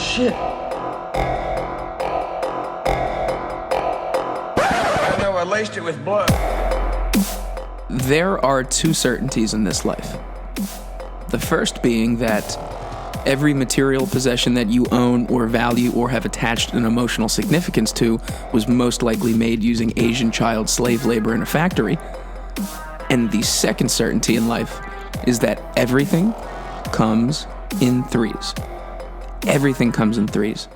shit. I know I laced it with blood. There are two certainties in this life. The first being that every material possession that you own or value or have attached an emotional significance to was most likely made using Asian child slave labor in a factory. And the second certainty in life is that everything comes in threes. Everything comes in threes.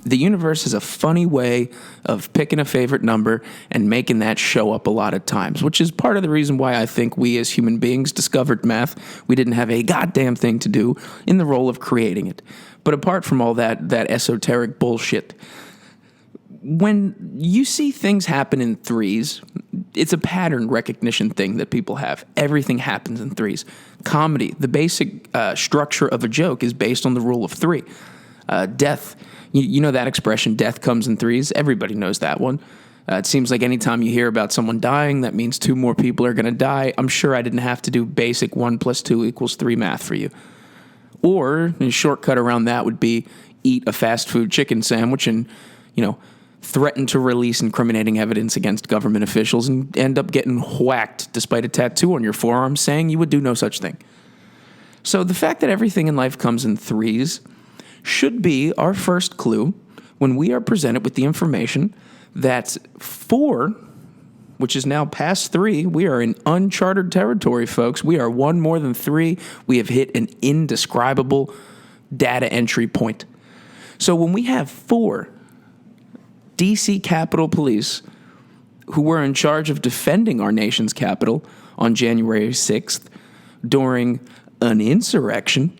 The universe has a funny way of picking a favorite number and making that show up a lot of times, which is part of the reason why I think we as human beings discovered math. We didn't have a goddamn thing to do in the role of creating it. But apart from all that esoteric bullshit, when you see things happen in threes, it's a pattern recognition thing that people have. Everything happens in threes. Comedy, the basic structure of a joke is based on the rule of three. Death, you know that expression, death comes in threes? Everybody knows that one. It seems like anytime you hear about someone dying, that means two more people are going to die. I'm sure I didn't have to do basic 1 + 2 = 3 math for you. Or a shortcut around that would be eat a fast food chicken sandwich and, threaten to release incriminating evidence against government officials and end up getting whacked despite a tattoo on your forearm saying you would do no such thing. So the fact that everything in life comes in threes should be our first clue when we are presented with the information that 4, which is now past 3, we are in uncharted territory, folks. We are one more than 3. We have hit an indescribable data entry point. So when we have 4 DC Capitol Police who were in charge of defending our nation's capital on January 6th during an insurrection,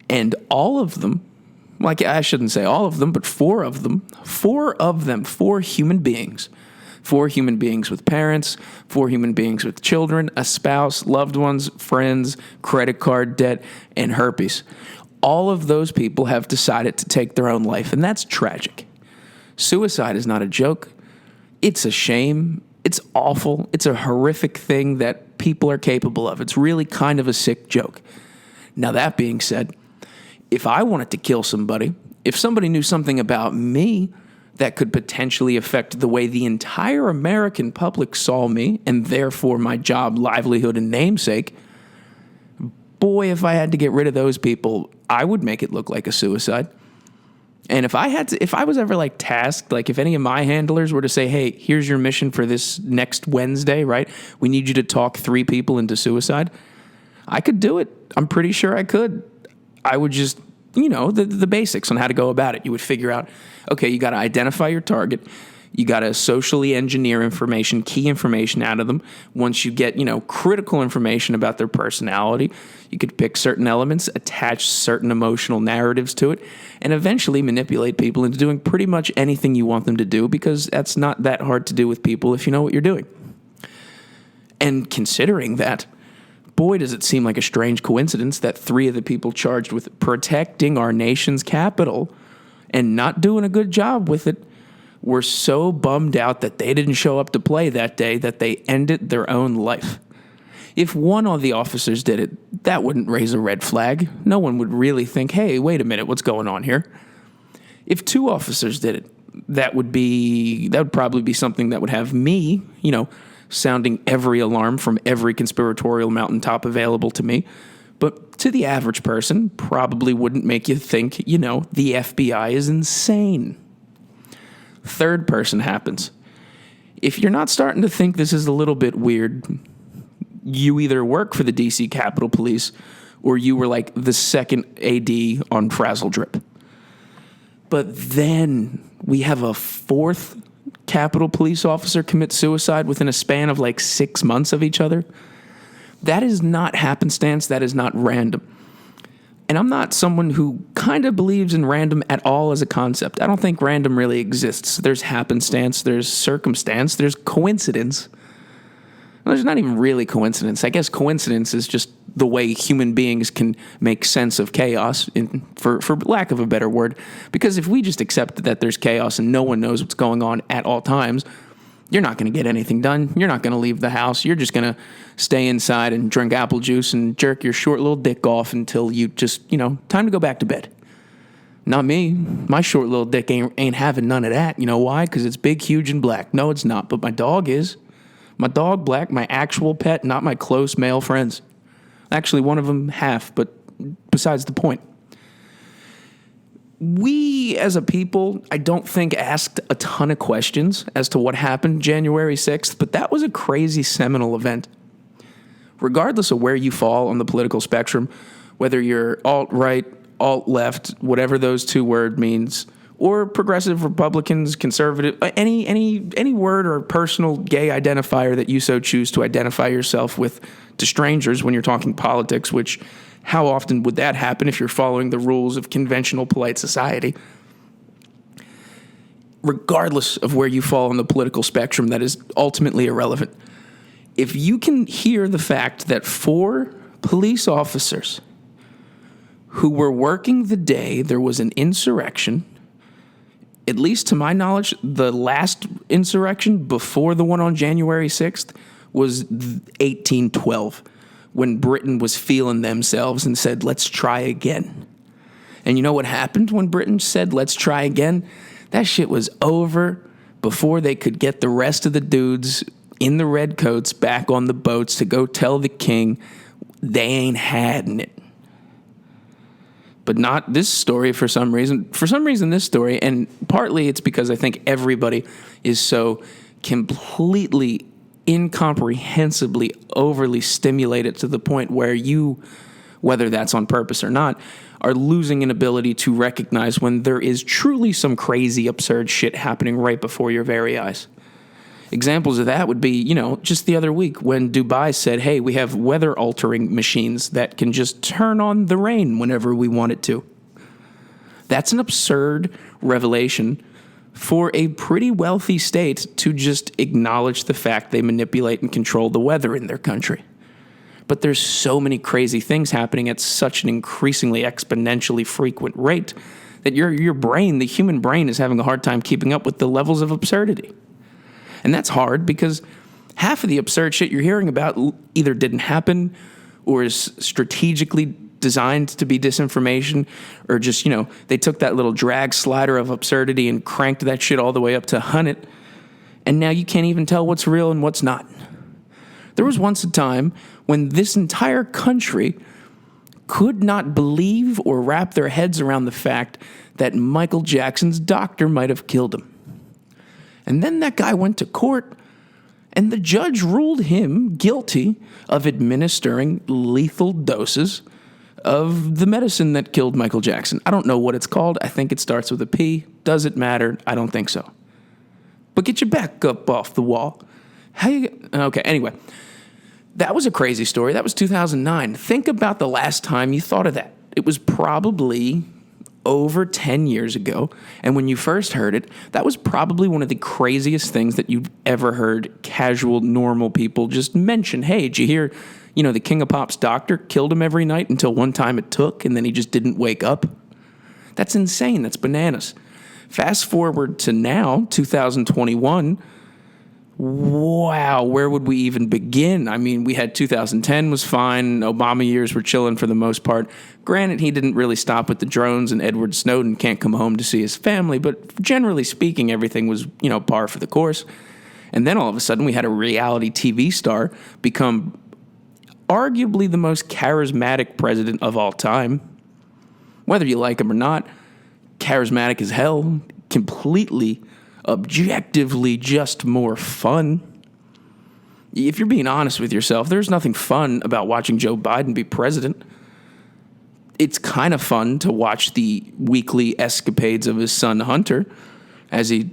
and all of them, like I shouldn't say all of them, but 4 of them, 4 human beings, 4 human beings with parents, 4 human beings with children, a spouse, loved ones, friends, credit card debt, and herpes. All of those people have decided to take their own life, and that's tragic. Suicide is not a joke. It's a shame. It's awful. It's a horrific thing that people are capable of. It's really kind of a sick joke. Now, that being said, if I wanted to kill somebody, if somebody knew something about me that could potentially affect the way the entire American public saw me, and therefore my job, livelihood, and namesake, boy, if I had to get rid of those people, I would make it look like a suicide. And if I was ever tasked, if any of my handlers were to say, hey, here's your mission for this next Wednesday, right? We need you to talk 3 people into suicide. I could do it. I'm pretty sure I could. I would just, the basics on how to go about it. You would figure out, okay, you got to identify your target. You got to socially engineer information, key information out of them. Once you get, critical information about their personality, you could pick certain elements, attach certain emotional narratives to it, and eventually manipulate people into doing pretty much anything you want them to do, because that's not that hard to do with people if you know what you're doing. And considering that, boy, does it seem like a strange coincidence that 3 of the people charged with protecting our nation's capital and not doing a good job with it were so bummed out that they didn't show up to play that day that they ended their own life. If one of the officers did it, that wouldn't raise a red flag. No one would really think, hey, wait a minute, what's going on here? If 2 officers did it, that would probably be something that would have me, sounding every alarm from every conspiratorial mountaintop available to me. But to the average person, probably wouldn't make you think, the FBI is insane. Third person happens. If you're not starting to think this is a little bit weird, you either work for the DC Capitol Police or you were the second AD on Frazzle Drip. But then we have a 4th Capitol Police officer commit suicide within a span of 6 months of each other. That is not happenstance. That is not random. And I'm not someone who kind of believes in random at all as a concept. I don't think random really exists. There's happenstance, there's circumstance, there's coincidence. Well, there's not even really coincidence. I guess coincidence is just the way human beings can make sense of chaos, for lack of a better word. Because if we just accept that there's chaos and no one knows what's going on at all times, you're not going to get anything done. You're not going to leave the house. You're just going to stay inside and drink apple juice and jerk your short little dick off until you just, time to go back to bed. Not me. My short little dick ain't having none of that. You know why? Because it's big, huge, and black. No, it's not. But my dog is. My dog, Black, my actual pet, not my close male friends. Actually, one of them half, but besides the point. We, as a people, I don't think asked a ton of questions as to what happened January 6th, but that was a crazy seminal event. Regardless of where you fall on the political spectrum, whether you're alt-right, alt-left, whatever those two words means, or progressive, Republicans, conservative, any word or personal gay identifier that you so choose to identify yourself with to strangers when you're talking politics, which how often would that happen if you're following the rules of conventional polite society? Regardless of where you fall on the political spectrum, that is ultimately irrelevant. If you can hear the fact that 4 police officers who were working the day there was an insurrection, at least to my knowledge, the last insurrection before the one on January 6th was 1812, when Britain was feeling themselves and said, let's try again. And you know what happened when Britain said, let's try again? That shit was over before they could get the rest of the dudes in the red coats back on the boats to go tell the king they ain't hadn't it. But not this story for some reason. For some reason, this story, and partly it's because I think everybody is so completely, incomprehensibly, overly stimulated to the point where you, whether that's on purpose or not, are losing an ability to recognize when there is truly some crazy, absurd shit happening right before your very eyes. Examples of that would be, just the other week when Dubai said, hey, we have weather-altering machines that can just turn on the rain whenever we want it to. That's an absurd revelation for a pretty wealthy state to just acknowledge the fact they manipulate and control the weather in their country. But there's so many crazy things happening at such an increasingly exponentially frequent rate that your brain, the human brain, is having a hard time keeping up with the levels of absurdity. And that's hard because half of the absurd shit you're hearing about either didn't happen or is strategically designed to be disinformation, or just, they took that little drag slider of absurdity and cranked that shit all the way up to 100, and now you can't even tell what's real and what's not. There was once a time when this entire country could not believe or wrap their heads around the fact that Michael Jackson's doctor might have killed him. And then that guy went to court, and the judge ruled him guilty of administering lethal doses of the medicine that killed Michael Jackson. I don't know what it's called. I think it starts with a P. Does it matter? I don't think so. But get your back up off the wall. Okay, anyway. That was a crazy story. That was 2009. Think about the last time you thought of that. It was probably over 10 years ago, and when you first heard it, that was probably one of the craziest things that you've ever heard casual, normal people just mention. Hey, did you hear, the King of Pop's doctor killed him every night until one time it took, and then he just didn't wake up? That's insane. That's bananas. Fast forward to now, 2021. Wow, where would we even begin? I mean, we had 2010 was fine. Obama years were chilling for the most part. Granted, he didn't really stop with the drones, and Edward Snowden can't come home to see his family, but generally speaking, everything was, par for the course. And then all of a sudden, we had a reality TV star become arguably the most charismatic president of all time. Whether you like him or not, charismatic as hell, completely objectively just more fun. If you're being honest with yourself, there's nothing fun about watching Joe Biden be president. It's kind of fun to watch the weekly escapades of his son Hunter as he,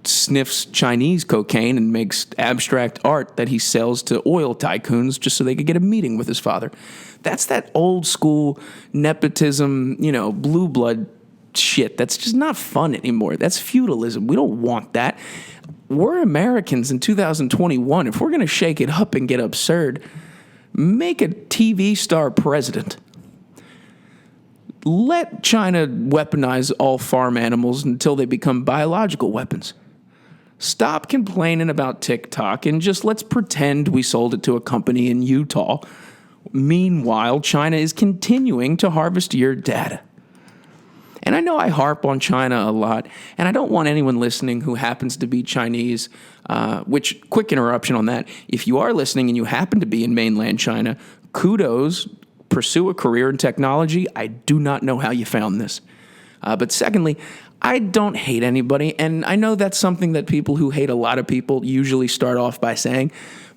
sniffs Chinese cocaine and makes abstract art that he sells to oil tycoons just so they could get a meeting with his father. That's that old school nepotism, blue blood shit. That's just not fun anymore. That's feudalism. We don't want that. We're Americans in 2021. If we're going to shake it up and get absurd, make a TV star president. Let China weaponize all farm animals until they become biological weapons. Stop complaining about TikTok and just let's pretend we sold it to a company in Utah. Meanwhile, China is continuing to harvest your data. And I know I harp on China a lot, and I don't want anyone listening who happens to be Chinese, which, quick interruption on that, if you are listening and you happen to be in mainland China, kudos, pursue a career in technology. I do not know how you found this. But secondly, I don't hate anybody, and I know that's something that people who hate a lot of people usually start off by saying,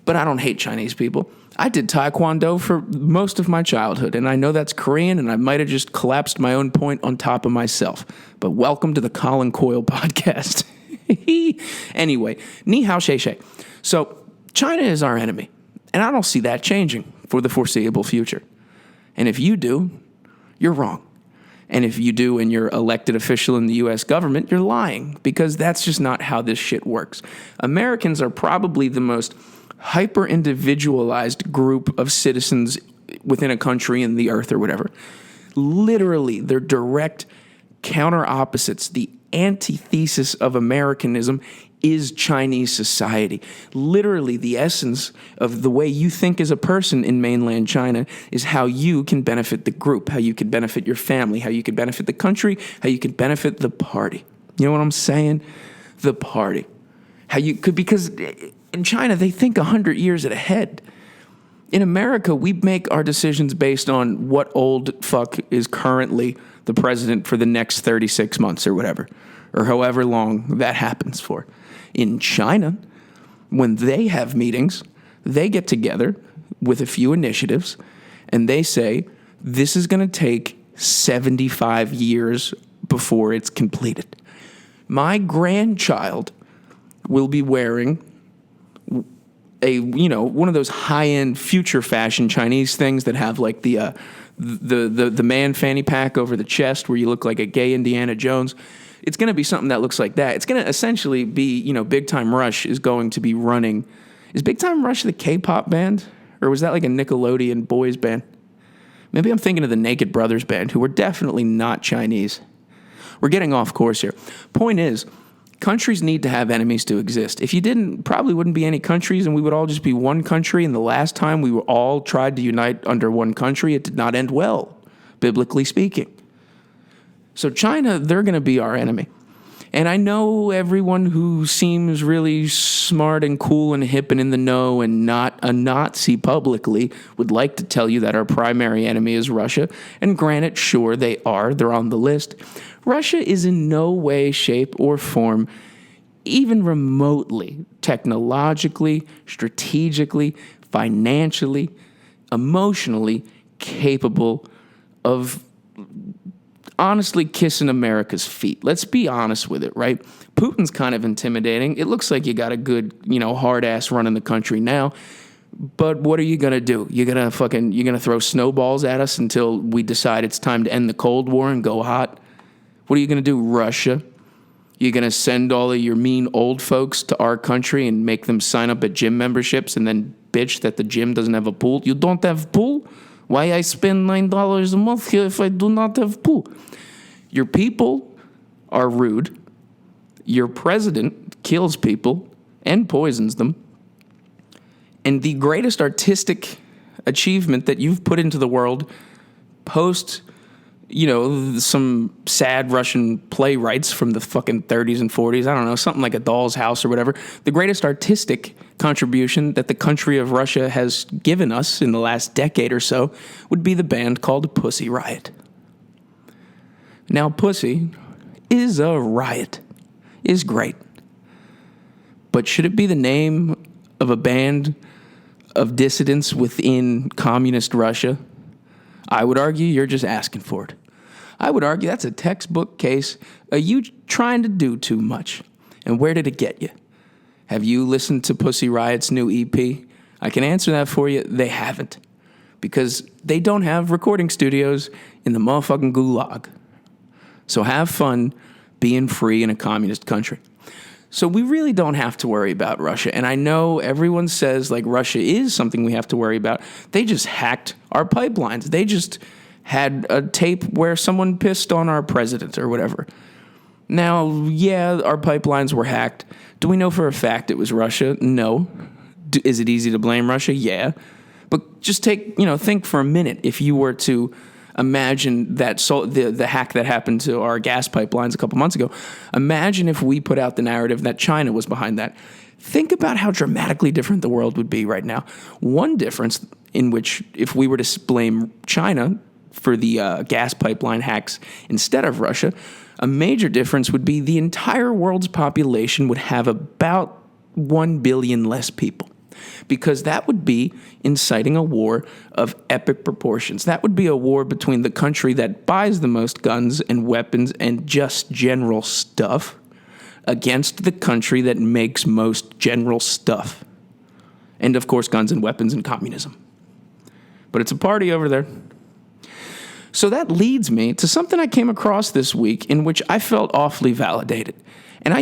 but I don't hate Chinese people. I did Taekwondo for most of my childhood, and I know that's Korean, and I might have just collapsed my own point on top of myself. But welcome to the Colin Coyle podcast. Anyway, ni hao shay shay. So China is our enemy, and I don't see that changing for the foreseeable future. And if you do, you're wrong. And if you do and you're elected official in the U.S. government, you're lying, because that's just not how this shit works. Americans are probably the most hyper-individualized group of citizens within a country in the earth or whatever. Literally, they're direct counter-opposites. The antithesis of Americanism is Chinese society. Literally, the essence of the way you think as a person in mainland China is how you can benefit the group, how you can benefit your family, how you can benefit the country, how you can benefit the party. You know what I'm saying? The party. How you could, because in China, they think 100 years ahead. In America, we make our decisions based on what old fuck is currently the president for the next 36 months or whatever, or however long that happens for. In China, when they have meetings, they get together with a few initiatives, and they say, this is going to take 75 years before it's completed. My grandchild will be wearing one of those high-end future fashion Chinese things that have like the man fanny pack over the chest where you look like a gay Indiana Jones. It's going to be something that looks like that. It's going to essentially be, Big Time Rush is going to be running. Is Big Time Rush the K-pop band? Or was that like a Nickelodeon boys band? Maybe I'm thinking of the Naked Brothers band, who are definitely not Chinese. We're getting off course here. Point is, countries need to have enemies to exist. If you didn't, probably wouldn't be any countries, and we would all just be one country. And the last time we were all tried to unite under one country, it did not end well, biblically speaking. So China, they're going to be our enemy. And I know everyone who seems really smart and cool and hip and in the know and not a Nazi publicly would like to tell you that our primary enemy is Russia. And granted, sure, they are. They're on the list. Russia is in no way, shape, or form even remotely technologically, strategically, financially, emotionally capable of honestly kissing America's feet. Let's be honest with it, right? Putin's kind of intimidating. It looks like you got a good, hard ass running the country now. But what are you going to do? You're going to throw snowballs at us until we decide it's time to end the Cold War and go hot? What are you going to do, Russia? You're going to send all of your mean old folks to our country and make them sign up at gym memberships and then bitch that the gym doesn't have a pool? You don't have pool? Why I spend $9 a month here if I do not have pool? Your people are rude. Your president kills people and poisons them. And the greatest artistic achievement that you've put into the world post, some sad Russian playwrights from the fucking 30s and 40s, I don't know, something like A Doll's House or whatever. The greatest artistic contribution that the country of Russia has given us in the last decade or so would be the band called Pussy Riot. Now, Pussy is a riot, is great. But should it be the name of a band of dissidents within communist Russia? I would argue you're just asking for it. I would argue that's a textbook case of you trying to do too much. And where did it get you? Have you listened to Pussy Riot's new EP? I can answer that for you. They haven't. Because they don't have recording studios in the motherfucking gulag. So have fun being free in a communist country. So we really don't have to worry about Russia. And I know everyone says like Russia is something we have to worry about. They just hacked our pipelines. They just had a tape where someone pissed on our president or whatever. Now, yeah, our pipelines were hacked. Do we know for a fact it was Russia? No. Is it easy to blame Russia? Yeah. But just think for a minute, if you were to Imagine that the hack that happened to our gas pipelines a couple months ago. Imagine if we put out the narrative that China was behind that. Think about how dramatically different the world would be right now. One difference in which, if we were to blame China for the gas pipeline hacks instead of Russia, a major difference would be the entire world's population would have about 1 billion less people. Because that would be inciting a war of epic proportions. That would be a war between the country that buys the most guns and weapons and just general stuff against the country that makes most general stuff. And, of course, guns and weapons and communism. But it's a party over there. So that leads me to something I came across this week in which I felt awfully validated. And I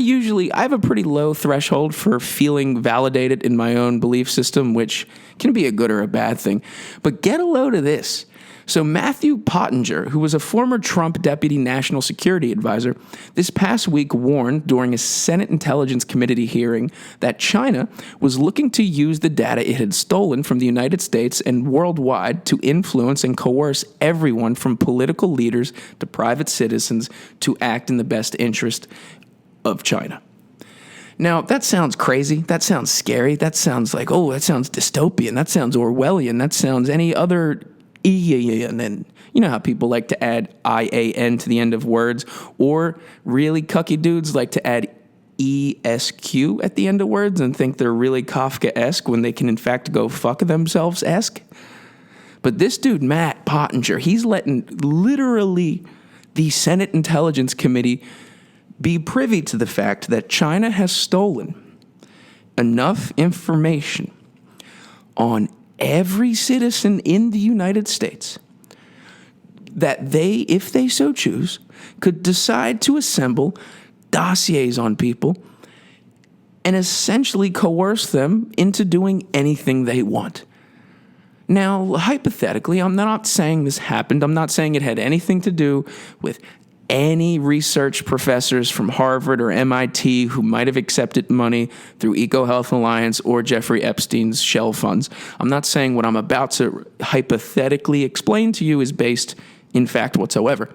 have a pretty low threshold for feeling validated in my own belief system, which can be a good or a bad thing. But get a load of this. So Matthew Pottinger, who was a former Trump Deputy National Security Advisor, this past week warned during a Senate Intelligence Committee hearing that China was looking to use the data it had stolen from the United States and worldwide to influence and coerce everyone from political leaders to private citizens to act in the best interest of China. Now, that sounds crazy. That sounds scary. That sounds like, that sounds dystopian. That sounds Orwellian. That sounds any other and then you know how people like to add IAN to the end of words, or really cucky dudes like to add ESQ at the end of words and think they're really Kafka-esque when they can in fact go fuck themselves-esque. But this dude, Matt Pottinger, he's letting literally the Senate Intelligence Committee be privy to the fact that China has stolen enough information on every citizen in the United States that they, if they so choose, could decide to assemble dossiers on people and essentially coerce them into doing anything they want. Now, hypothetically, I'm not saying this happened. I'm not saying it had anything to do with any research professors from Harvard or MIT who might have accepted money through EcoHealth Alliance or Jeffrey Epstein's shell funds. I'm not saying what I'm about to hypothetically explain to you is based in fact whatsoever.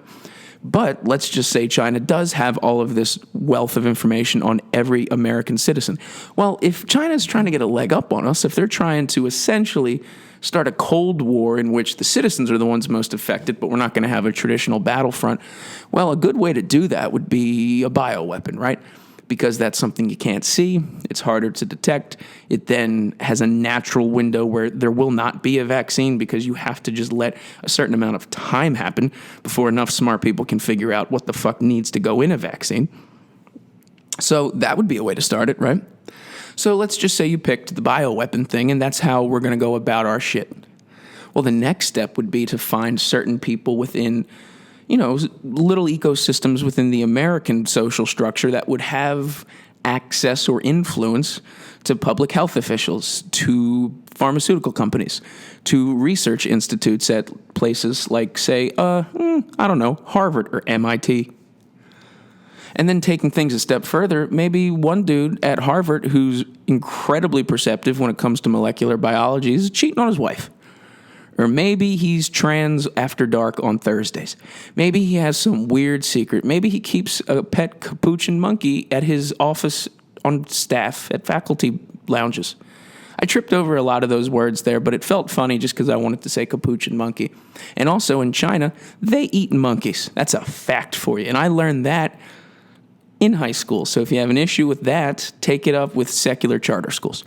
But let's just say China does have all of this wealth of information on every American citizen. Well, if China's trying to get a leg up on us, if they're trying to essentially start a Cold War in which the citizens are the ones most affected, but we're not going to have a traditional battlefront, well, a good way to do that would be a bioweapon, right? Because that's something you can't see. It's harder to detect. It then has a natural window where there will not be a vaccine because you have to just let a certain amount of time happen before enough smart people can figure out what the fuck needs to go in a vaccine. So that would be a way to start it, right? So let's just say you picked the bioweapon thing, and that's how we're going to go about our shit. Well, the next step would be to find certain people within, little ecosystems within the American social structure that would have access or influence to public health officials, to pharmaceutical companies, to research institutes at places like, say, Harvard or MIT. And then taking things a step further, maybe one dude at Harvard who's incredibly perceptive when it comes to molecular biology is cheating on his wife. Or maybe he's trans after dark on Thursdays. Maybe he has some weird secret. Maybe he keeps a pet capuchin monkey at his office on staff at faculty lounges. I tripped over a lot of those words there, but it felt funny just because I wanted to say capuchin monkey. And also in China, they eat monkeys. That's a fact for you. And I learned that in high school. So if you have an issue with that, take it up with secular charter schools.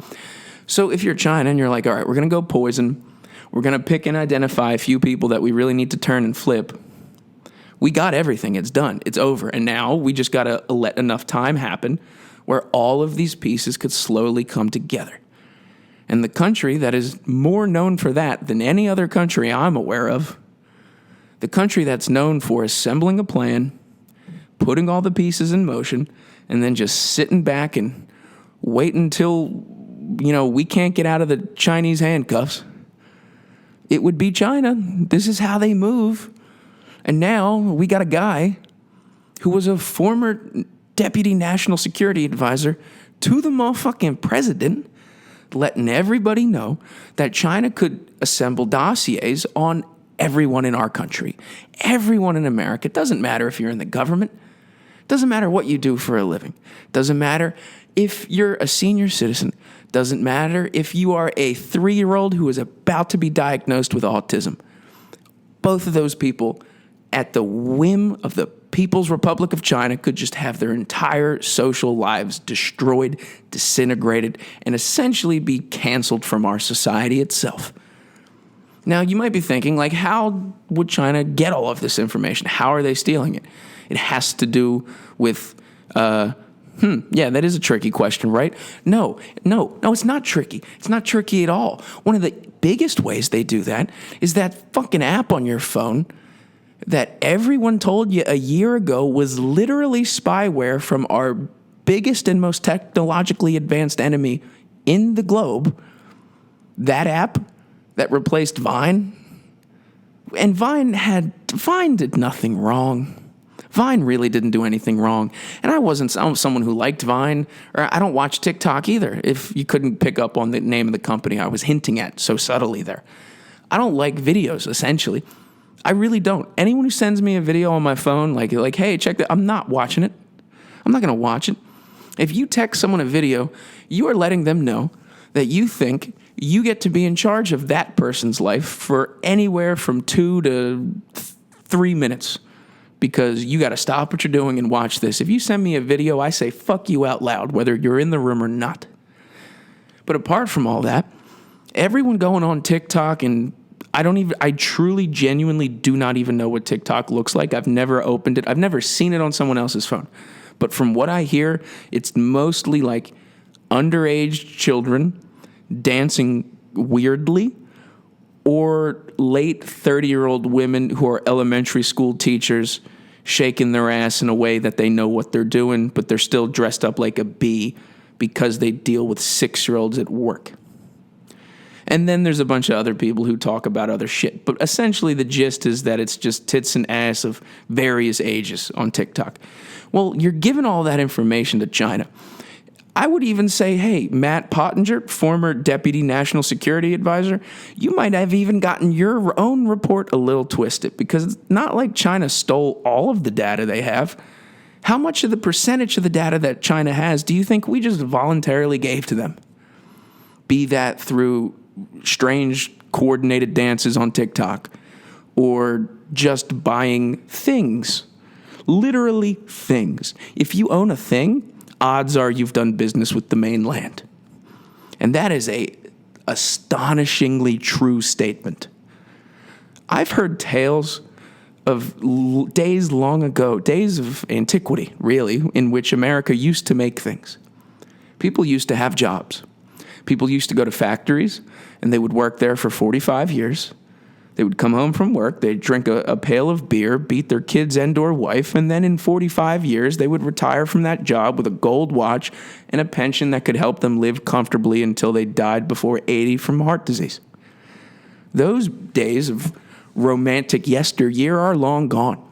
So if you're China and you're like, all right, we're going to go poison, we're going to pick and identify a few people that we really need to turn and flip, we got everything. It's done. It's over. And now we just got to let enough time happen where all of these pieces could slowly come together. And the country that is more known for that than any other country I'm aware of, the country that's known for assembling a plan, putting all the pieces in motion, and then just sitting back and waiting until, we can't get out of the Chinese handcuffs. It would be China. This is how they move. And now we got a guy who was a former deputy national security advisor to the motherfucking president, letting everybody know that China could assemble dossiers on everyone in our country, everyone in America. It doesn't matter if you're in the government. It doesn't matter what you do for a living. It doesn't matter if you're a senior citizen. It doesn't matter if you are a 3-year-old who is about to be diagnosed with autism. Both of those people, at the whim of the People's Republic of China, could just have their entire social lives destroyed, disintegrated, and essentially be canceled from our society itself. Now, you might be thinking, like, how would China get all of this information? How are they stealing it? It has to do with, yeah, that is a tricky question, right? No, it's not tricky. It's not tricky at all. One of the biggest ways they do that is that fucking app on your phone that everyone told you a year ago was literally spyware from our biggest and most technologically advanced enemy in the globe. That app that replaced Vine. And Vine did nothing wrong. Vine really didn't do anything wrong. And I'm someone who liked Vine, or I don't watch TikTok either, if you couldn't pick up on the name of the company I was hinting at so subtly there. I don't like videos, essentially. I really don't. Anyone who sends me a video on my phone, like, hey, check that, I'm not watching it. I'm not going to watch it. If you text someone a video, you are letting them know that you think you get to be in charge of that person's life for anywhere from 2 to 3 minutes, because you got to stop what you're doing and watch this. If you send me a video, I say fuck you out loud, whether you're in the room or not. But apart from all that, everyone going on TikTok, and I truly, genuinely do not even know what TikTok looks like. I've never opened it. I've never seen it on someone else's phone. But from what I hear, it's mostly like underage children dancing weirdly, or late 30-year-old women who are elementary school teachers shaking their ass in a way that they know what they're doing, but they're still dressed up like a bee because they deal with 6-year-olds at work. And then there's a bunch of other people who talk about other shit. But essentially the gist is that it's just tits and ass of various ages on TikTok. Well, you're giving all that information to China. I would even say, hey, Matt Pottinger, former Deputy National Security Advisor, you might have even gotten your own report a little twisted, because it's not like China stole all of the data they have. How much of the percentage of the data that China has do you think we just voluntarily gave to them? Be that through strange coordinated dances on TikTok, or just buying things. Literally things. If you own a thing, odds are you've done business with the mainland. And that is a astonishingly true statement. I've heard tales of days long ago, days of antiquity, really, in which America used to make things. People used to have jobs. People used to go to factories, and they would work there for 45 years. They would come home from work, they'd drink a pail of beer, beat their kids and or wife, and then in 45 years, they would retire from that job with a gold watch and a pension that could help them live comfortably until they died before 80 from heart disease. Those days of romantic yesteryear are long gone.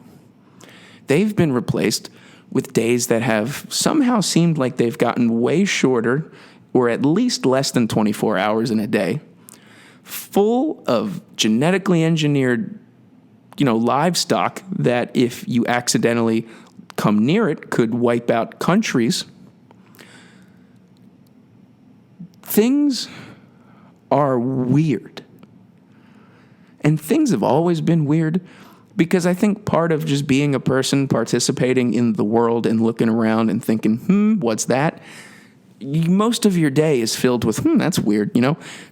They've been replaced with days that have somehow seemed like they've gotten way shorter, or at least less than 24 hours in a day, full of genetically engineered, livestock that if you accidentally come near it could wipe out countries. Things are weird. And things have always been weird, because I think part of just being a person participating in the world and looking around and thinking, what's that? Most of your day is filled with, that's weird,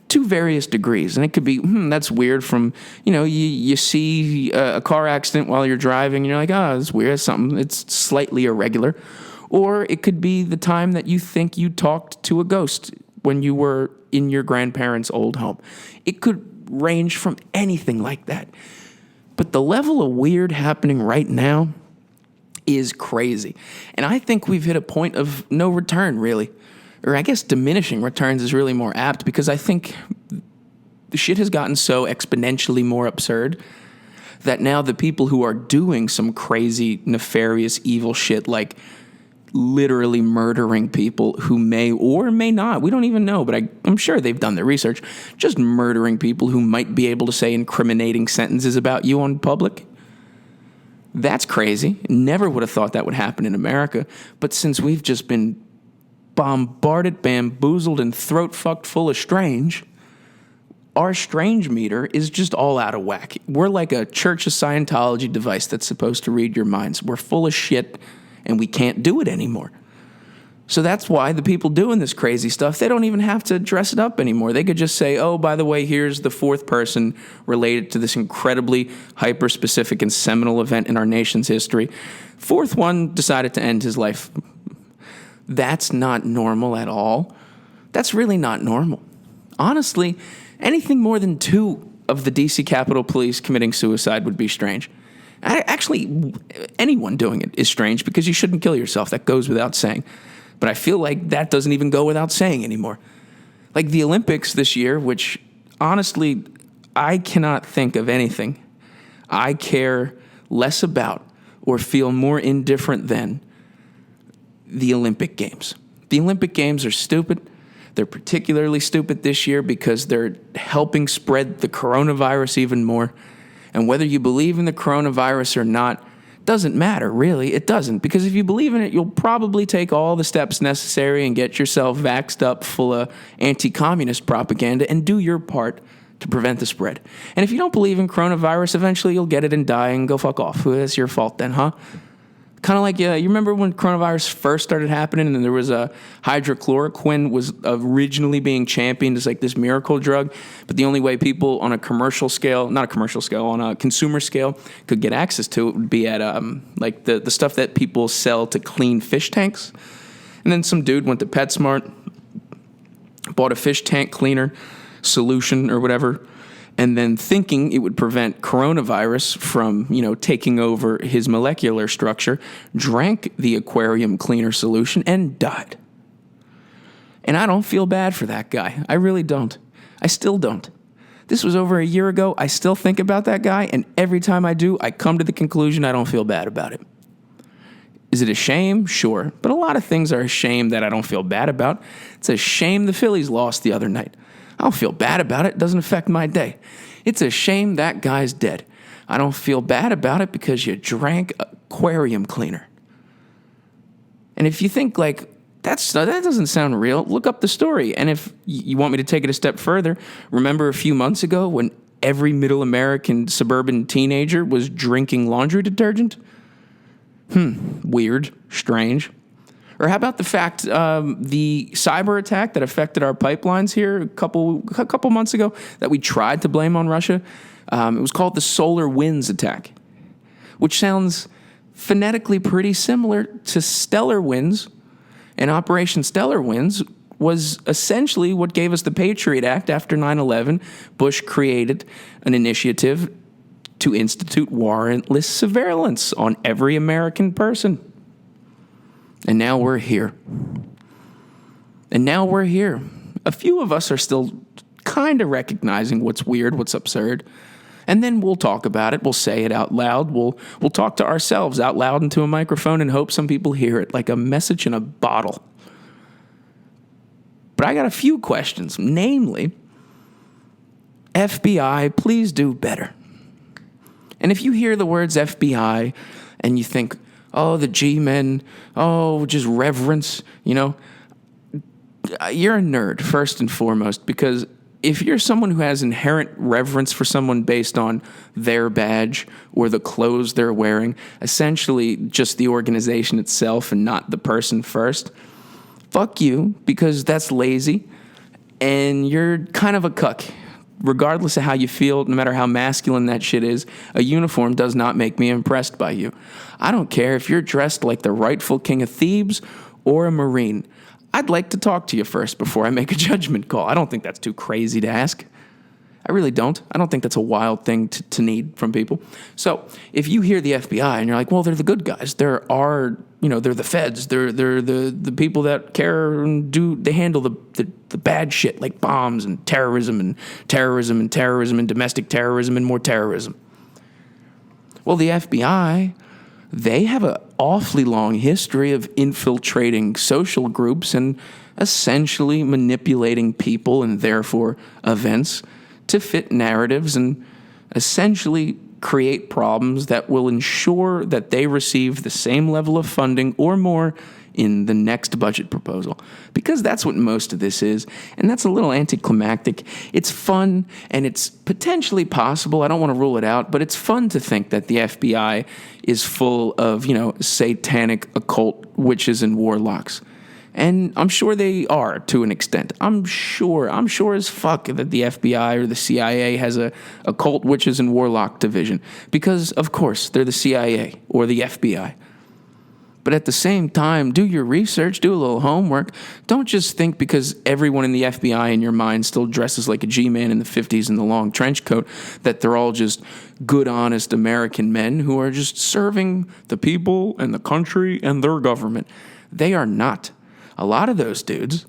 to various degrees. And it could be, that's weird from, you see a car accident while you're driving, and you're like, that's weird, it's something, it's slightly irregular. Or it could be the time that you think you talked to a ghost when you were in your grandparents' old home. It could range from anything like that. But the level of weird happening right now is crazy. And I think we've hit a point of no return, really. Or I guess diminishing returns is really more apt, because I think the shit has gotten so exponentially more absurd that now the people who are doing some crazy, nefarious, evil shit, like literally murdering people who may or may not, we don't even know, but I'm sure they've done their research, just murdering people who might be able to say incriminating sentences about you on public. That's crazy. Never would have thought that would happen in America. But since we've just been bombarded, bamboozled, and throat-fucked full of strange, our strange meter is just all out of whack. We're like a Church of Scientology device that's supposed to read your minds. We're full of shit, and we can't do it anymore. So that's why the people doing this crazy stuff, they don't even have to dress it up anymore. They could just say, oh, by the way, here's the fourth person related to this incredibly hyper-specific and seminal event in our nation's history. Fourth one decided to end his life. That's not normal at all. That's really not normal. Honestly, anything more than 2 of the DC Capitol Police committing suicide would be strange. Actually, anyone doing it is strange because you shouldn't kill yourself. That goes without saying. But I feel like that doesn't even go without saying anymore. Like the Olympics this year, which honestly, I cannot think of anything I care less about or feel more indifferent than the Olympic Games. The Olympic Games are stupid. They're particularly stupid this year because they're helping spread the coronavirus even more. And whether you believe in the coronavirus or not, doesn't matter, really. It doesn't. Because if you believe in it, you'll probably take all the steps necessary and get yourself vaxxed up full of anti-communist propaganda and do your part to prevent the spread. And if you don't believe in coronavirus, eventually you'll get it and die and go fuck off. That's your fault then, huh? Kind of like, you remember when coronavirus first started happening and there was a hydrochloroquine was originally being championed as like this miracle drug, but the only way people on a commercial scale, not a commercial scale, on a consumer scale could get access to it would be at like the stuff that people sell to clean fish tanks. And then some dude went to PetSmart, bought a fish tank cleaner solution or whatever, and then thinking it would prevent coronavirus from, taking over his molecular structure, drank the aquarium cleaner solution and died. And I don't feel bad for that guy. I really don't. I still don't. This was over a year ago. I still think about that guy, and every time I do, I come to the conclusion I don't feel bad about it. Is it a shame? Sure. But a lot of things are a shame that I don't feel bad about. It's a shame the Phillies lost the other night. I don't feel bad about it. It doesn't affect my day. It's a shame that guy's dead. I don't feel bad about it because you drank aquarium cleaner. And if you think like, that doesn't sound real, look up the story. And if you want me to take it a step further, remember a few months ago when every middle American suburban teenager was drinking laundry detergent? Weird, strange. Or how about the fact the cyber attack that affected our pipelines here a couple months ago that we tried to blame on Russia? It was called the Solar Winds attack, which sounds phonetically pretty similar to Stellar Winds. And Operation Stellar Winds was essentially what gave us the Patriot Act after 9/11. Bush created an initiative to institute warrantless surveillance on every American person. And now we're here. A few of us are still kind of recognizing what's weird, what's absurd. And then we'll talk about it. We'll say it out loud. We'll talk to ourselves out loud into a microphone and hope some people hear it like a message in a bottle. But I got a few questions. Namely, FBI, please do better. And if you hear the words FBI and you think, oh, the G-men, oh, just reverence, you're a nerd, first and foremost, because if you're someone who has inherent reverence for someone based on their badge or the clothes they're wearing, essentially just the organization itself and not the person first, fuck you, because that's lazy, and you're kind of a cuck. Regardless of how you feel, no matter how masculine that shit is, a uniform does not make me impressed by you. I don't care if you're dressed like the rightful king of Thebes or a Marine. I'd like to talk to you first before I make a judgment call. I don't think that's too crazy to ask. I really don't. I don't think that's a wild thing to need from people. So if you hear the FBI and you're like, well, they're the good guys. They're the feds. They're the people that care and they handle the bad shit like bombs and terrorism and domestic terrorism and more terrorism. Well, the FBI, they have an awfully long history of infiltrating social groups and essentially manipulating people and therefore events to fit narratives and essentially create problems that will ensure that they receive the same level of funding or more in the next budget proposal. Because that's what most of this is, and that's a little anticlimactic. It's fun, and it's potentially possible. I don't want to rule it out, but it's fun to think that the FBI is full of, satanic occult witches and warlocks. And I'm sure they are to an extent. I'm sure as fuck that the FBI or the CIA has a occult witches and warlock division. Because, of course, they're the CIA or the FBI. But at the same time, do your research, do a little homework. Don't just think because everyone in the FBI in your mind still dresses like a G-man in the 50s in the long trench coat that they're all just good, honest American men who are just serving the people and the country and their government. They are not. A lot of those dudes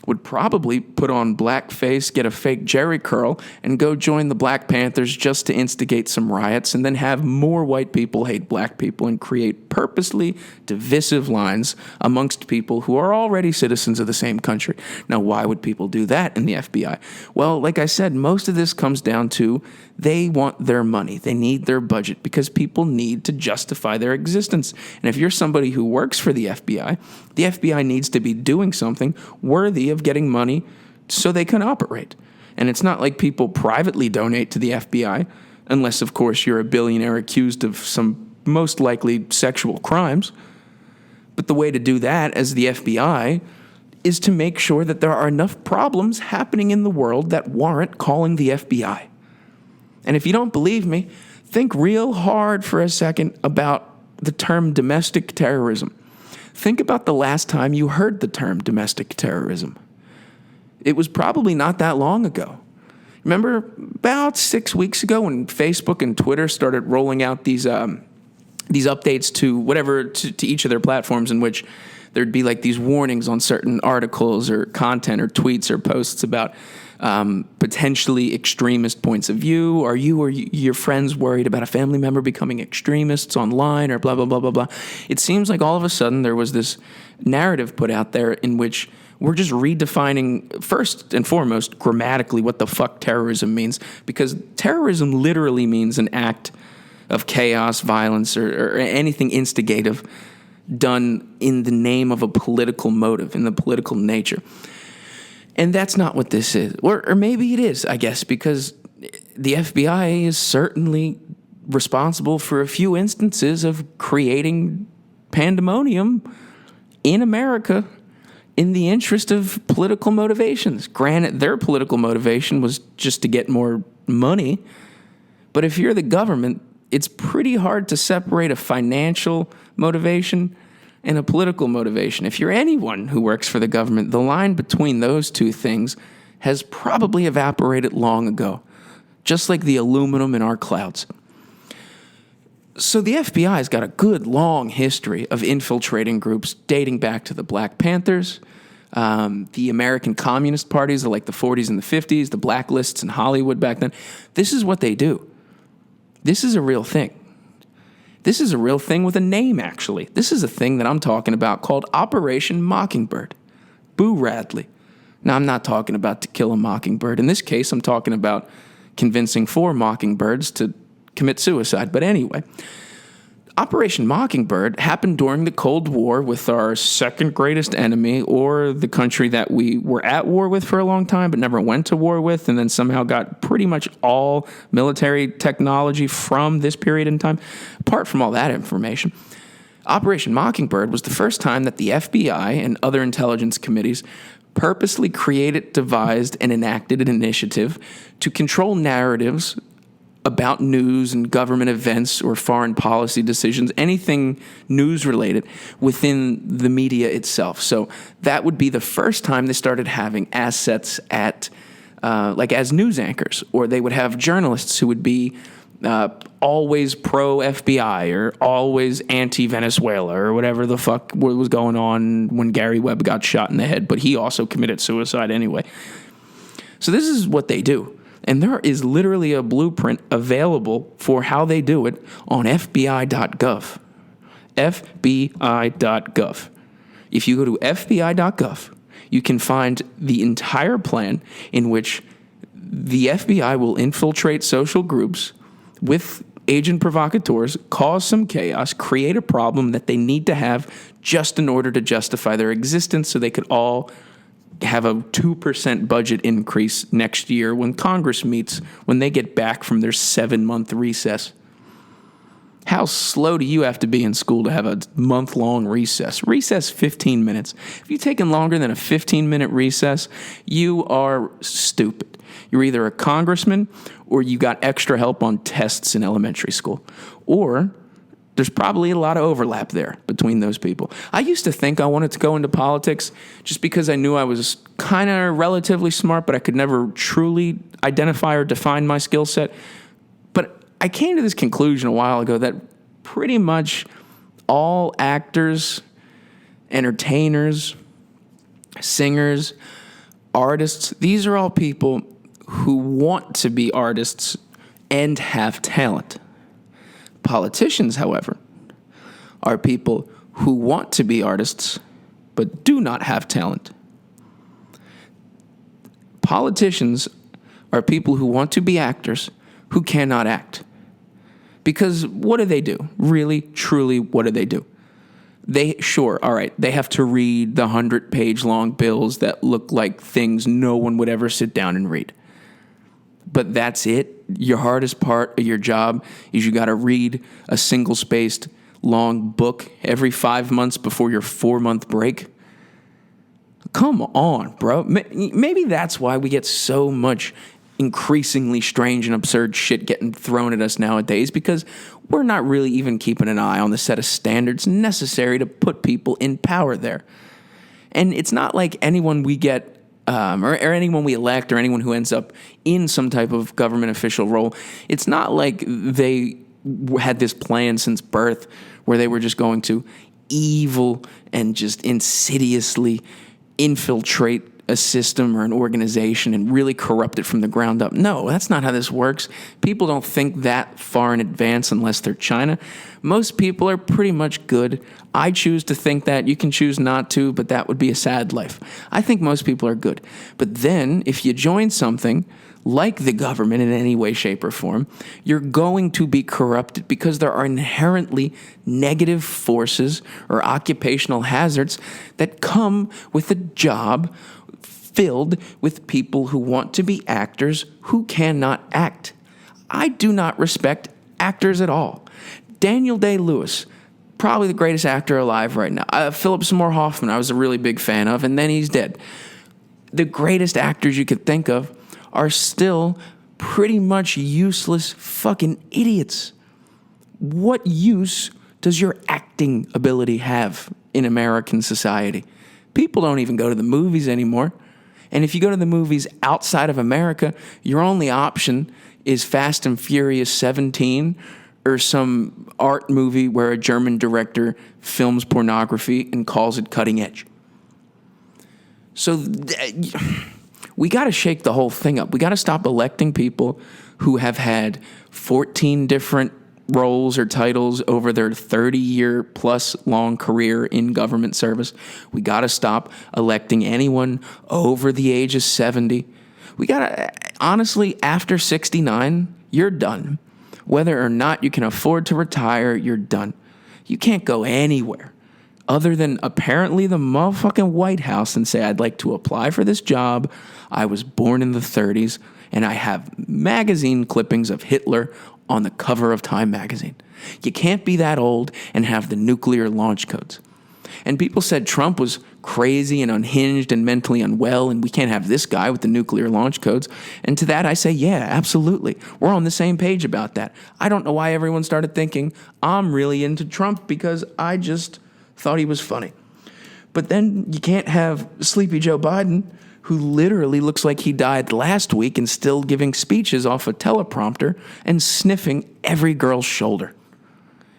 would probably put on blackface, get a fake Jerry curl, and go join the Black Panthers just to instigate some riots and then have more white people hate black people and create purposely divisive lines amongst people who are already citizens of the same country. Now, why would people do that in the FBI? Well, like I said, most of this comes down to they want their money. They need their budget because people need to justify their existence. And if you're somebody who works for the FBI needs to be doing something worthy of getting money so they can operate. And it's not like people privately donate to the FBI, unless, of course, you're a billionaire accused of some most likely sexual crimes. But the way to do that as the FBI is to make sure that there are enough problems happening in the world that warrant calling the FBI. And if you don't believe me, think real hard for a second about the term domestic terrorism. Think about the last time you heard the term domestic terrorism. It was probably not that long ago. Remember about 6 weeks ago when Facebook and Twitter started rolling out these updates to each of their platforms in which there'd be like these warnings on certain articles or content or tweets or posts about potentially extremist points of view. Are you or your friends worried about a family member becoming extremists online or blah, blah, blah, blah, blah? It seems like all of a sudden there was this narrative put out there in which we're just redefining, first and foremost, grammatically what the fuck terrorism means, because terrorism literally means an act of chaos, violence, or anything instigative done in the name of a political motive, in the political nature. And that's not what this is. Or maybe it is, I guess, because the FBI is certainly responsible for a few instances of creating pandemonium in America in the interest of political motivations. Granted, their political motivation was just to get more money. But if you're the government, it's pretty hard to separate a financial motivation and a political motivation. If you're anyone who works for the government, the line between those two things has probably evaporated long ago, just like the aluminum in our clouds. So the FBI's got a good, long history of infiltrating groups dating back to the Black Panthers, the American Communist parties of like the 40s and the 50s, the blacklists in Hollywood back then. This is what they do. This is a real thing. This is a real thing with a name, actually. This is a thing that I'm talking about called Operation Mockingbird. Boo Radley. Now, I'm not talking about To Kill a Mockingbird. In this case, I'm talking about convincing 4 mockingbirds to commit suicide. But anyway, Operation Mockingbird happened during the Cold War with our second greatest enemy, or the country that we were at war with for a long time but never went to war with, and then somehow got pretty much all military technology from this period in time. Apart from all that information, Operation Mockingbird was the first time that the FBI and other intelligence committees purposely created, devised, and enacted an initiative to control narratives about news and government events or foreign policy decisions, anything news-related within the media itself. So that would be the first time they started having assets at, as news anchors, or they would have journalists who would be always pro-FBI or always anti-Venezuela or whatever the fuck was going on when Gary Webb got shot in the head, but he also committed suicide anyway. So this is what they do. And there is literally a blueprint available for how they do it on FBI.gov. FBI.gov. If you go to FBI.gov, you can find the entire plan in which the FBI will infiltrate social groups with agent provocateurs, cause some chaos, create a problem that they need to have just in order to justify their existence so they could all have a 2% budget increase next year when Congress meets, when they get back from their 7-month recess. How slow do you have to be in school to have a month-long recess? Recess 15 minutes. If you've taken longer than a 15-minute recess, you are stupid. You're either a congressman or you got extra help on tests in elementary school. Or there's probably a lot of overlap there between those people. I used to think I wanted to go into politics just because I knew I was kind of relatively smart, but I could never truly identify or define my skill set. But I came to this conclusion a while ago that pretty much all actors, entertainers, singers, artists, these are all people who want to be artists and have talent. Politicians, however, are people who want to be artists but do not have talent. Politicians are people who want to be actors who cannot act. Because what do? Really, truly, what do? They have to read the 100-page long bills that look like things no one would ever sit down and read. But that's it. Your hardest part of your job is you got to read a single-spaced long book every 5 months before your 4-month break. Come on, bro. Maybe that's why we get so much increasingly strange and absurd shit getting thrown at us nowadays, because we're not really even keeping an eye on the set of standards necessary to put people in power there. And it's not like anyone we get or anyone we elect or anyone who ends up in some type of government official role, it's not like they had this plan since birth where they were just going to evil and just insidiously infiltrate a system or an organization and really corrupt it from the ground up. No, that's not how this works. People don't think that far in advance unless they're China. Most people are pretty much good. I choose to think that. You can choose not to, but that would be a sad life. I think most people are good. But then if you join something like the government in any way, shape, or form, you're going to be corrupted because there are inherently negative forces or occupational hazards that come with a job filled with people who want to be actors who cannot act. I do not respect actors at all. Daniel Day-Lewis, probably the greatest actor alive right now. Philip Seymour Hoffman, I was a really big fan of, and then he's dead. The greatest actors you could think of are still pretty much useless fucking idiots. What use does your acting ability have in American society? People don't even go to the movies anymore. And if you go to the movies outside of America, your only option is Fast and Furious 17 or some art movie where a German director films pornography and calls it cutting edge. So we got to shake the whole thing up. We got to stop electing people who have had 14 different roles or titles over their 30-year plus long career in government service. We got to stop electing anyone over the age of 70. We got to, honestly, after 69, you're done. Whether or not you can afford to retire, you're done. You can't go anywhere other than apparently the motherfucking White House and say, I'd like to apply for this job. I was born in the 30s, and I have magazine clippings of Hitler on the cover of Time magazine. You can't be that old and have the nuclear launch codes. And people said Trump was crazy and unhinged and mentally unwell, and we can't have this guy with the nuclear launch codes. And to that I say, yeah, absolutely. We're on the same page about that. I don't know why everyone started thinking I'm really into Trump because I just thought he was funny. But then you can't have Sleepy Joe Biden, who literally looks like he died last week and still giving speeches off a teleprompter and sniffing every girl's shoulder.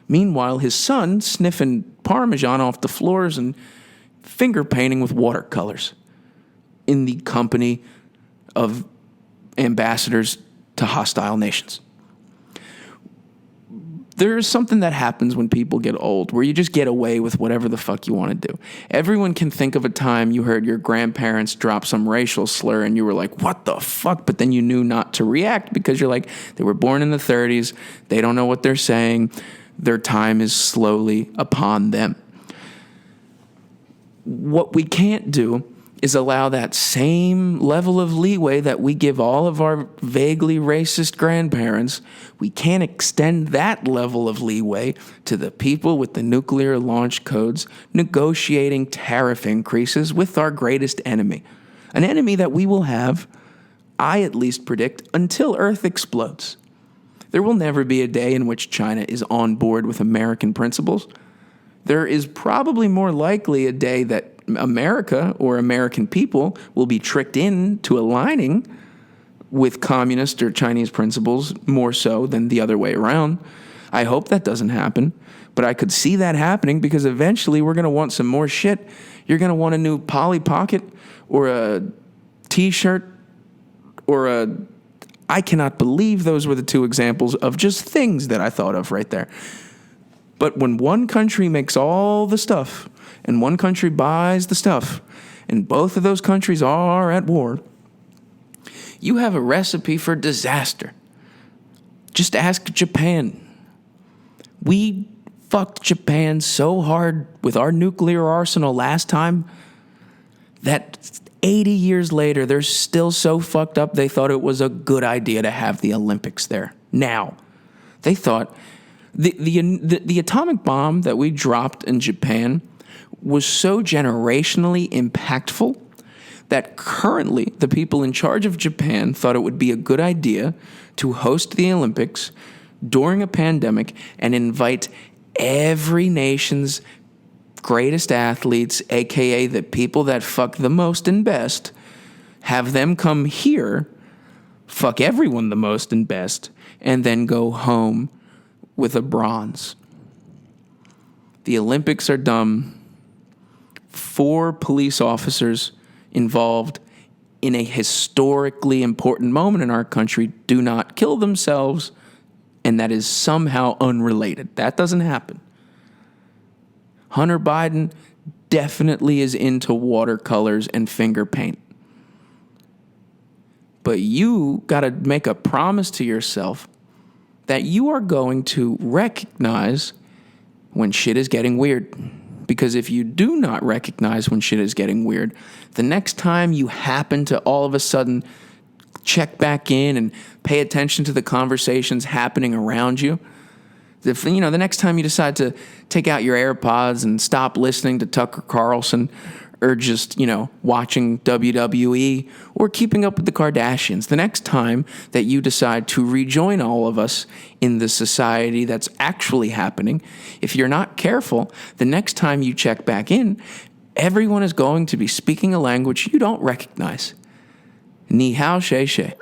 Meanwhile, his son sniffing Parmesan off the floors and finger painting with watercolors in the company of ambassadors to hostile nations. There's something that happens when people get old where you just get away with whatever the fuck you want to do. Everyone can think of a time you heard your grandparents drop some racial slur and you were like, what the fuck? But then you knew not to react because you're like, they were born in the 30s. They don't know what they're saying. Their time is slowly upon them. What we can't do is allow that same level of leeway that we give all of our vaguely racist grandparents. We can't extend that level of leeway to the people with the nuclear launch codes negotiating tariff increases with our greatest enemy. An enemy that we will have, I at least predict, until Earth explodes. There will never be a day in which China is on board with American principles. There is probably more likely a day that America or American people will be tricked into aligning with communist or Chinese principles more so than the other way around. I hope that doesn't happen, but I could see that happening because eventually we're going to want some more shit. You're going to want a new Polly Pocket or a T-shirt or a... I cannot believe those were the two examples of just things that I thought of right there. But when one country makes all the stuff and one country buys the stuff and both of those countries are at war, you have a recipe for disaster. Just ask Japan. We fucked Japan so hard with our nuclear arsenal last time that 80 years later, they're still so fucked up they thought it was a good idea to have the Olympics there. Now, they thought... The atomic bomb that we dropped in Japan was so generationally impactful that currently the people in charge of Japan thought it would be a good idea to host the Olympics during a pandemic and invite every nation's greatest athletes, aka the people that fuck the most and best, have them come here, fuck everyone the most and best, and then go home with a bronze. The Olympics are dumb. 4 police officers involved in a historically important moment in our country do not kill themselves, and that is somehow unrelated. That doesn't happen. Hunter Biden definitely is into watercolors and finger paint. But you got to make a promise to yourself that you are going to recognize when shit is getting weird. Because if you do not recognize when shit is getting weird, the next time you happen to all of a sudden check back in and pay attention to the conversations happening around you, the next time you decide to take out your AirPods and stop listening to Tucker Carlson or just, watching WWE or keeping up with the Kardashians, the next time that you decide to rejoin all of us in the society that's actually happening, if you're not careful, the next time you check back in, everyone is going to be speaking a language you don't recognize. Ni hao, shay, shay.